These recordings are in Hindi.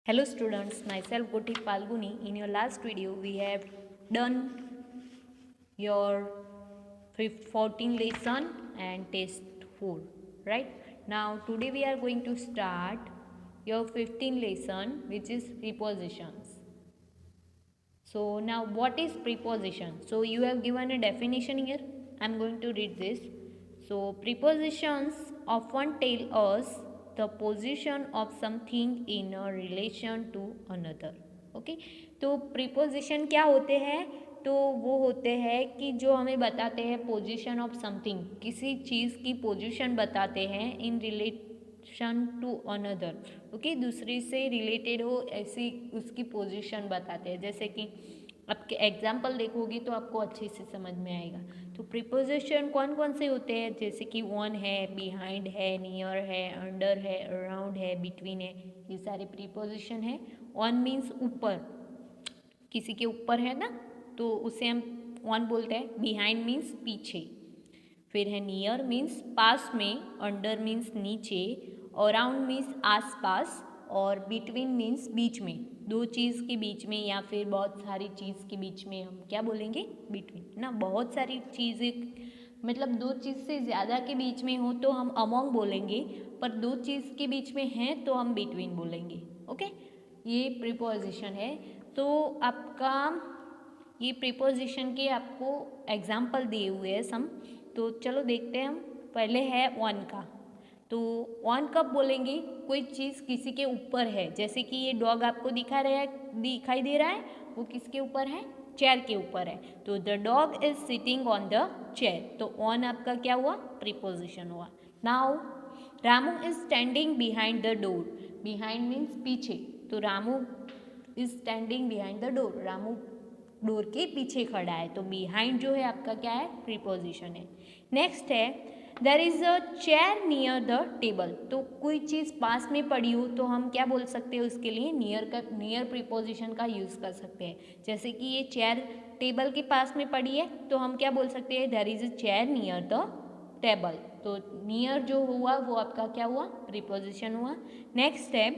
Hello students, myself Goti Palguni. In your last video, we have done your 14 lesson and test 4, right? Now today we are going to start your 15 lesson, which is prepositions. So now what is preposition? So you have given a definition here. I am going to read this. So prepositions often tell us the position of something in a relation to another. Okay तो प्रीपोजिशन क्या होते हैं? तो वो होते हैं कि जो हमें बताते हैं पोजीशन ऑफ समथिंग, किसी चीज़ की पोजीशन बताते हैं in relation to another. Okay दूसरे से रिलेटेड हो ऐसी उसकी पोजीशन बताते हैं. जैसे कि आपके एग्जाम्पल देखोगी तो आपको अच्छे से समझ में आएगा. तो प्रीपोजिशन कौन कौन से होते हैं? जैसे कि ऑन है, बिहाइंड है, नियर है, अंडर है, अराउंड है, बिटवीन है, ये सारे प्रीपोजिशन है. ऑन मीन्स ऊपर, किसी के ऊपर है ना, तो उसे हम ऑन बोलते हैं. बिहाइंड मीन्स पीछे. फिर है नियर मीन्स पास में, अंडर मीन्स नीचे, अराउंड मीन्स आसपास, और बिटवीन मीन्स बीच में. दो चीज़ के बीच में या फिर बहुत सारी चीज़ के बीच में हम क्या बोलेंगे? बिटवीन ना. बहुत सारी चीज़ें मतलब दो चीज़ से ज़्यादा के बीच में हो तो हम अमोंग बोलेंगे, पर दो चीज़ के बीच में हैं तो हम बिटवीन बोलेंगे. ओके ये प्रीपोजिशन है. तो आपका ये प्रीपोजिशन के आपको एग्जाम्पल दिए हुए हैं सम. तो चलो देखते हैं हम. पहले है ऑन का. तो ऑन कब बोलेंगे? कोई चीज़ किसी के ऊपर है. जैसे कि ये डॉग आपको दिखाई दे रहा है, वो किसके ऊपर है? चेयर के ऊपर है. तो the dog is sitting on the chair. तो ऑन आपका क्या हुआ? प्रीपोजिशन हुआ. Now Ramu is standing behind the door. Behind means पीछे. तो Ramu is standing behind the door. Ramu door के पीछे खड़ा है. तो बिहाइंड जो है आपका क्या है? प्रीपोजिशन है. नेक्स्ट है there is a chair near the table. तो कोई चीज़ पास में पड़ी हो तो हम क्या बोल सकते हैं उसके लिए? नियर प्रीपोजिशन का यूज़ कर सकते हैं. जैसे कि ये चेयर टेबल के पास में पड़ी है तो हम क्या बोल सकते हैं? There is a chair near the table. तो नियर जो हुआ वो आपका क्या हुआ? प्रीपोजिशन हुआ. नेक्स्ट है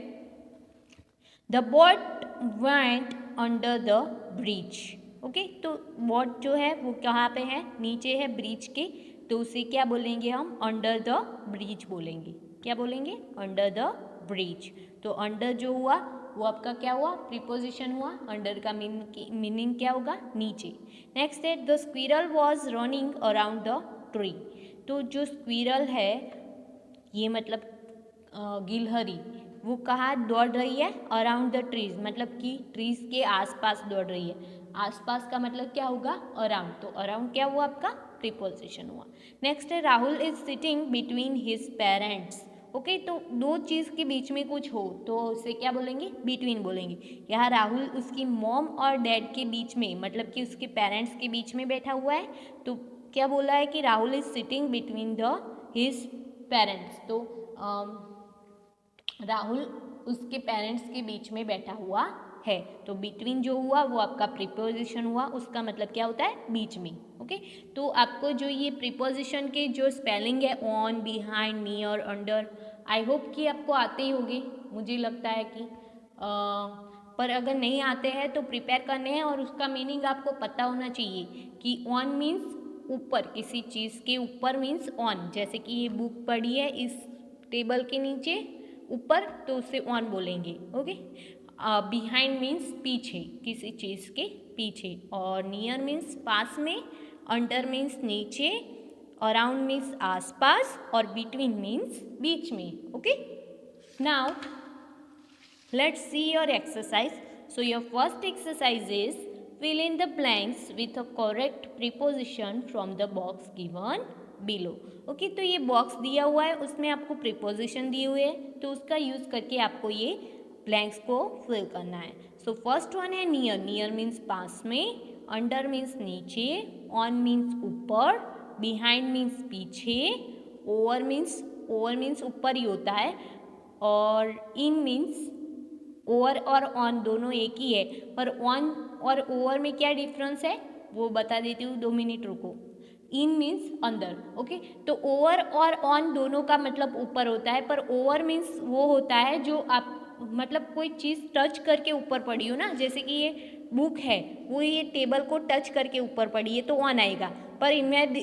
the boat went under the bridge. Okay तो बोट जो है वो कहाँ पे है? नीचे है ब्रिज के. तो उसे क्या बोलेंगे हम? अंडर द ब्रिज बोलेंगे. क्या बोलेंगे? Under the bridge. तो अंडर जो हुआ वो आपका क्या हुआ? प्रीपोजिशन हुआ. अंडर का मीनिंग क्या होगा? नीचे. नेक्स्ट है the squirrel was running around the tree. तो जो स्क्विरल है ये मतलब गिलहरी, वो कहाँ दौड़ रही है? अराउंड द ट्रीज, मतलब कि ट्रीज के आसपास दौड़ रही है. आसपास का मतलब क्या होगा? अराउंड. तो अराउंड क्या हुआ आपका? प्रीपोजिशन हुआ. नेक्स्ट है Rahul is sitting between his parents. Okay तो दो चीज़ के बीच में कुछ हो तो उसे क्या बोलेंगे? बिटवीन बोलेंगे. यहाँ राहुल उसकी मॉम और डैड के बीच में, मतलब कि उसके पेरेंट्स के बीच में बैठा हुआ है. तो क्या बोला है कि Rahul is sitting between the his parents. तो राहुल उसके पेरेंट्स के बीच में बैठा हुआ है. तो बिटवीन जो हुआ वो आपका प्रीपोजिशन हुआ. उसका मतलब क्या होता है? बीच में. ओके तो आपको जो ये प्रीपोजिशन के जो स्पेलिंग है on, behind, near, under, I hope कि आपको आते ही होंगे. मुझे लगता है कि पर अगर नहीं आते हैं तो प्रिपेयर करने हैं और उसका मीनिंग आपको पता होना चाहिए कि ऑन मीन्स ऊपर, किसी चीज़ के ऊपर मीन्स ऑन. जैसे कि ये बुक पड़ी है इस टेबल के नीचे ऊपर तो उसे ऑन बोलेंगे. ओके बिहाइंड मीन्स पीछे, किसी चीज़ के पीछे, और नियर मीन्स पास में, अंडर मीन्स नीचे, अराउंड मीन्स आसपास, और बिटवीन मीन्स बीच में. Okay now let's see your exercise. So your first exercise is fill in the blanks with a correct preposition from the box given below. Okay तो ये बॉक्स दिया हुआ है, उसमें आपको प्रीपोजिशन दिए हुए हैं, तो उसका यूज़ करके आपको ये ब्लैंक्स को फिल करना है. सो फर्स्ट वन है नियर. नियर मीन्स पास में, अंडर मीन्स नीचे, ऑन मीन्स ऊपर, बिहाइंड मीन्स पीछे, ओवर मीन्स ऊपर ही होता है, और इन मीन्स ओवर और ऑन दोनों एक ही है. पर ऑन और ओवर में क्या डिफरेंस है वो बता देती हूँ, 2 मिनट रुको. इन मीन्स अंदर. ओके तो ओवर और ऑन दोनों का मतलब ऊपर होता है, पर ओवर मीन्स वो होता है जो आप मतलब कोई चीज़ टच करके ऊपर पड़ी हो ना, जैसे कि ये बुक है वो ये टेबल को टच करके ऊपर पड़ी है तो ऑन आएगा। पर मैं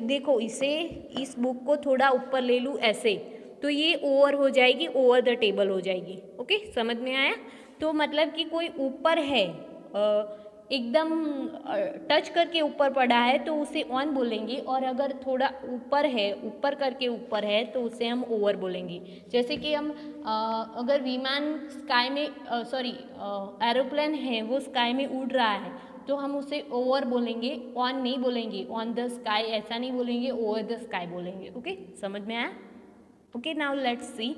देखो इसे, इस बुक को थोड़ा ऊपर ले लूँ ऐसे, तो ये ओवर हो जाएगी, ओवर द टेबल हो जाएगी। ओके, समझ में आया? तो मतलब कि कोई ऊपर है, एकदम टच करके ऊपर पड़ा है तो उसे ऑन बोलेंगे, और अगर थोड़ा ऊपर है, ऊपर करके ऊपर है तो उसे हम ओवर बोलेंगे। जैसे कि हम अगर विमान स्काई में, सॉरी एरोप्लेन है वो स्काई में उड़ रहा है तो हम उसे ओवर बोलेंगे, ऑन नहीं बोलेंगे। ऑन द स्काई ऐसा नहीं बोलेंगे, ओवर द स्काई बोलेंगे। ओके, समझ में आया? Okay, now let's see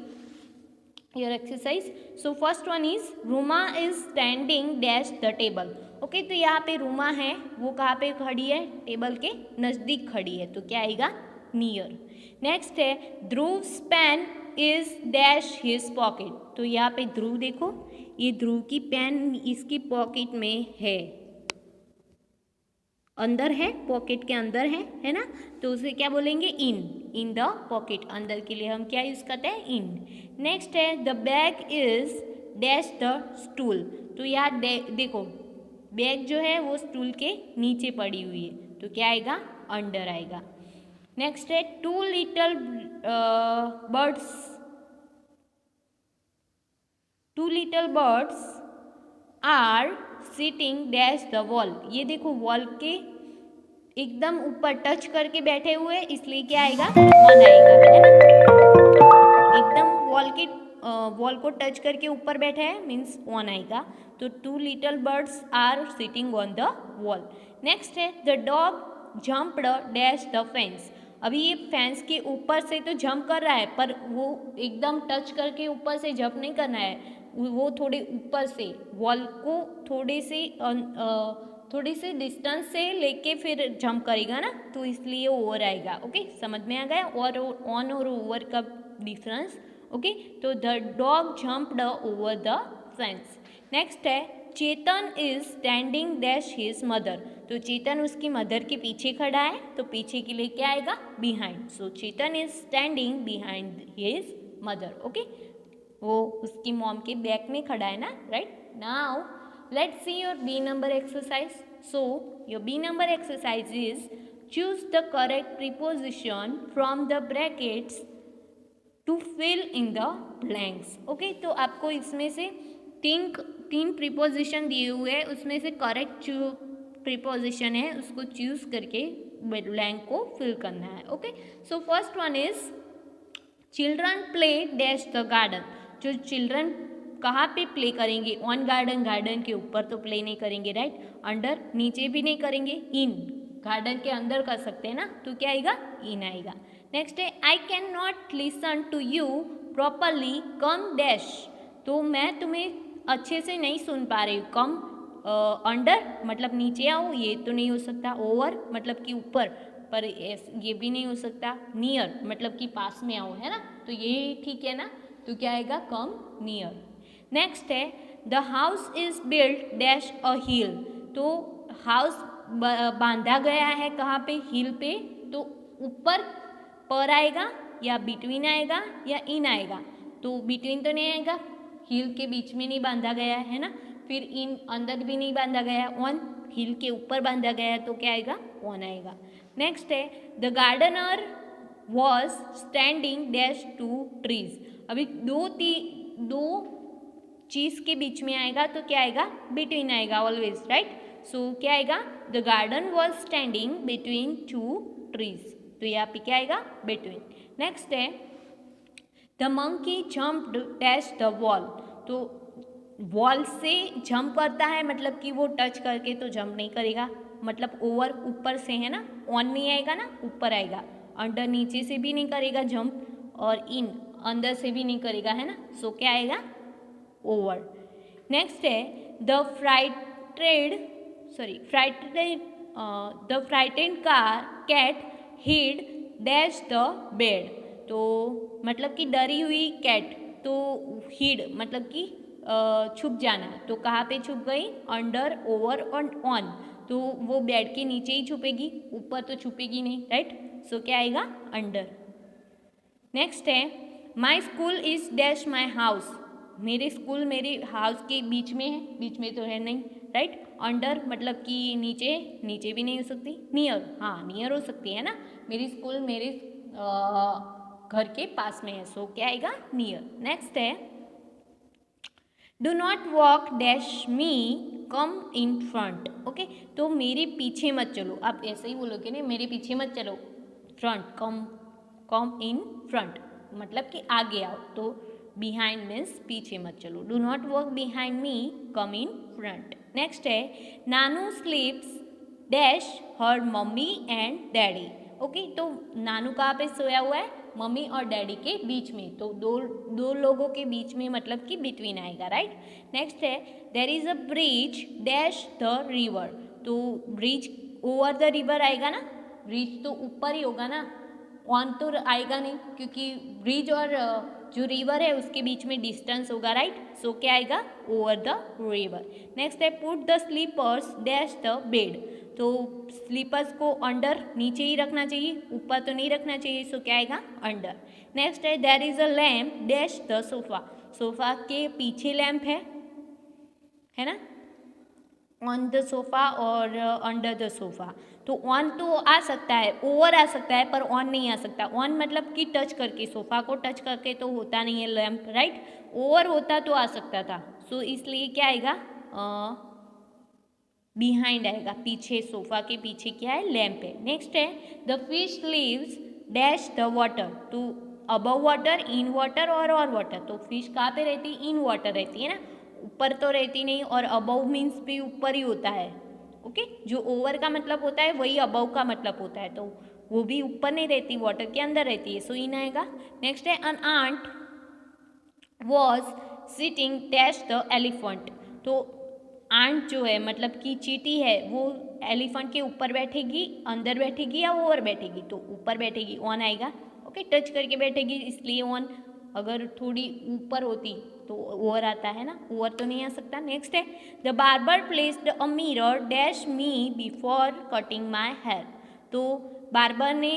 your exercise. So first one is Ruma is standing dash the table. Okay, तो यहाँ पे रूमा है, वो कहाँ पे खड़ी है? टेबल के नज़दीक खड़ी है, तो क्या आएगा? नियर। नेक्स्ट है Dhruv's pen is dash his pocket. तो यहाँ पे ध्रुव देखो, ये ध्रुव की पेन इसकी पॉकेट में है, अंदर है, पॉकेट के अंदर है ना, तो उसे क्या बोलेंगे? In the pocket. अंदर के लिए हम क्या यूज़ करते हैं? इन। नेक्स्ट है the bag is dash the stool. तो यहाँ देखो बैग जो है वो स्टूल के नीचे पड़ी हुई है, तो क्या आएगा? अंडर आएगा। नेक्स्ट है two little birds are sitting dash the wall. ये देखो वॉल के एकदम ऊपर टच करके बैठे हुए, इसलिए क्या आएगा? वन आएगा, है ना? एकदम वॉल को टच करके ऊपर बैठे हैं मीन्स वन आएगा। तो two little birds are sitting on the wall. Next है the dog jumped dash the fence. अभी ये फेंस के ऊपर से तो जंप कर रहा है, पर वो एकदम टच करके ऊपर से जंप नहीं करना है, वो थोड़े ऊपर से वॉल को थोड़ी सी डिस्टेंस से लेके फिर जंप करेगा ना, तो इसलिए ओवर आएगा। ओके, समझ में आ गया? और ऑन और ओवर का डिफरेंस। ओके, तो the dog jumped over the fence. Next है Chetan is standing dash his mother. तो चेतन उसकी मदर के पीछे खड़ा है, तो पीछे के लिए क्या आएगा? Behind. So Chetan is standing behind his mother. Okay, वो उसकी मॉम के बैक में खड़ा है ना, right? Now let's see your B number exercise. So your B number exercise is choose the correct preposition from the brackets to fill in the blanks. Okay, तो आपको इसमें से तीन प्रीपोजिशन दिए हुए हैं, उसमें से करेक्ट जो प्रीपोजिशन है उसको चूज करके ब्लैंक को फिल करना है। Okay, so first one is children play dash the garden. जो चिल्ड्रन कहाँ पे प्ले करेंगे? ऑन गार्डन, गार्डन के ऊपर तो प्ले नहीं करेंगे, राइट? अंडर, नीचे भी नहीं करेंगे। इन, गार्डन के अंदर कर सकते हैं ना, तो क्या आएगा? इन आएगा। नेक्स्ट है I can not listen to you properly come dash. तो मैं तुम्हें अच्छे से नहीं सुन पा रही हूँ, कम अंडर मतलब नीचे आओ, ये तो नहीं हो सकता। ओवर मतलब कि ऊपर, पर ये भी नहीं हो सकता। नियर मतलब कि पास में आओ, है ना, तो ये ठीक है ना, तो क्या आएगा? Come near. नेक्स्ट है the house is built dash a hill. तो हाउस बांधा गया है कहाँ पे? हिल पे। तो ऊपर पर आएगा या बिटवीन आएगा या इन आएगा? तो बिटवीन तो नहीं आएगा, हिल के बीच में नहीं बांधा गया है ना, फिर इन अंदर भी नहीं बांधा गया, ऑन हिल के ऊपर बांधा गया है, तो क्या आएगा? ऑन आएगा। नेक्स्ट है the gardener was standing dash two trees. अभी दो चीज के बीच में आएगा तो क्या आएगा? बिटवीन आएगा ऑलवेज, राइट? सो क्या आएगा? The garden was standing between two trees, तो यहाँ पे क्या आएगा? बिटवीन। नेक्स्ट है the monkey jumped dash the wall. तो वॉल से जंप करता है मतलब कि वो टच करके तो जंप नहीं करेगा, मतलब ओवर ऊपर से है ना, ऑन नहीं आएगा ना, ऊपर आएगा। अंडर नीचे से भी नहीं करेगा जंप, और इन अंदर से भी नहीं करेगा, है ना, सो क्या आएगा? ओवर। नेक्स्ट है the frightened cat hid dash the bed. तो मतलब कि डरी हुई कैट, तो हिड मतलब कि छुप जाना, तो कहाँ पे छुप गई? अंडर, ओवर और ऑन, तो वो बेड के नीचे ही छुपेगी, ऊपर तो छुपेगी नहीं, राइट? सो क्या आएगा? अंडर। नेक्स्ट है my school is dash my house. मेरे स्कूल मेरे हाउस के बीच में है, बीच में तो है नहीं, राइट। अंडर मतलब कि नीचे, नीचे भी नहीं हो सकती। नियर, हाँ नियर हो सकती है ना, मेरी स्कूल मेरे घर के पास में है, सो क्या आएगा, नियर। नेक्स्ट है do not walk dash me come in front. Okay, तो मेरे पीछे मत चलो, आप ऐसे ही बोलोगे ना, मेरे पीछे मत चलो, फ्रंट, कम इन फ्रंट मतलब कि आगे आओ, तो बिहाइंड मीन्स पीछे मत चलो। Do not walk behind me come in front. Next है Nanu sleeps dash her mummy and daddy. Okay, तो नानू कहाँ पे सोया हुआ है, मम्मी और डैडी के बीच में, तो दो लोगों के बीच में मतलब कि बिटवीन आएगा, राइट। नेक्स्ट है there is a bridge dash the river, तो ब्रिज ओवर द रिवर आएगा ना, ब्रिज तो ऊपर ही होगा ना, ऑन तो आएगा नहीं, क्योंकि ब्रिज और जो रिवर है उसके बीच में डिस्टेंस होगा, राइट। सो क्या आएगा, ओवर द रिवर। नेक्स्ट है put the sleepers dash the bed, तो स्लीपर्स को अंडर, नीचे ही रखना चाहिए, ऊपर तो नहीं रखना चाहिए, सो क्या आएगा, अंडर। नेक्स्ट है there is a lamp dash the sofa, sofa के पीछे लैम्प है ना, ऑन द सोफा और अंडर द सोफा, तो ऑन तो आ सकता है, ओवर आ सकता है, पर ऑन नहीं आ सकता। ऑन मतलब कि टच करके, सोफा को टच करके तो होता नहीं है लैम्प, राइट। ओवर होता तो आ सकता था, सो इसलिए क्या आएगा, बिहाइंड आएगा, पीछे, सोफा के पीछे क्या है, लैम्प है। नेक्स्ट है the fish lives dash the water, तो अबव वाटर, इन वाटर और वाटर, तो फिश कहाँ पे रहती है, इन वाटर रहती है ना, ऊपर तो रहती नहीं, और अबव मीन्स भी ऊपर ही होता है। ओके, जो ओवर का मतलब होता है वही अबव का मतलब होता है, तो वो भी ऊपर नहीं रहती, वाटर के अंदर रहती है, सो इन आएगा। नेक्स्ट है an ant was sitting dash the elephant, तो आंट जो है मतलब कि चींटी है, वो एलिफेंट के ऊपर बैठेगी, अंदर बैठेगी या ओवर बैठेगी, तो ऊपर बैठेगी, ऑन आएगा। ओके, टच करके बैठेगी इसलिए ऑन, अगर थोड़ी ऊपर होती तो ओवर आता है ना, ओवर तो नहीं आ सकता। नेक्स्ट है the barber placed a mirror dash me before cutting my hair, तो बार्बर ने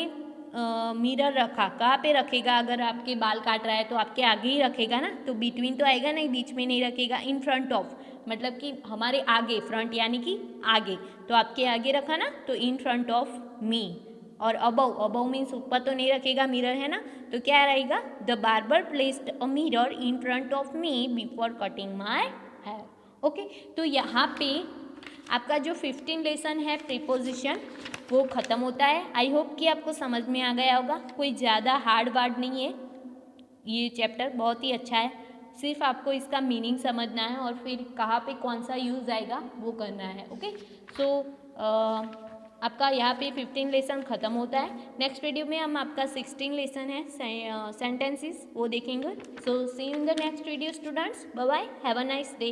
मिरर रखा, कहाँ पे रखेगा, अगर आपके बाल काट रहा है तो आपके आगे ही रखेगा ना, तो बिटवीन तो आएगा नहीं, बीच में नहीं रखेगा। इन फ्रंट ऑफ मतलब कि हमारे आगे, फ्रंट यानी कि आगे, तो आपके आगे रखा ना, तो इन फ्रंट ऑफ मी। और अबव, अबव मीन्स ऊपर तो नहीं रखेगा, मिरर है ना, तो क्या रहेगा, the barber placed a mirror in front of me before cutting my hair. Okay, तो यहाँ पे आपका जो 15 लेसन है प्रीपोजिशन वो ख़त्म होता है। आई होप कि आपको समझ में आ गया होगा, कोई ज़्यादा हार्ड वर्ड नहीं है, ये चैप्टर बहुत ही अच्छा है, सिर्फ आपको इसका मीनिंग समझना है और फिर कहाँ पे कौन सा यूज़ आएगा वो करना है। ओके, सो आपका यहाँ पे 15 लेसन ख़त्म होता है। नेक्स्ट वीडियो में हम आपका 16 लेसन है सेंटेंसेस वो देखेंगे। So see you in the next video students, bye bye, have a nice day.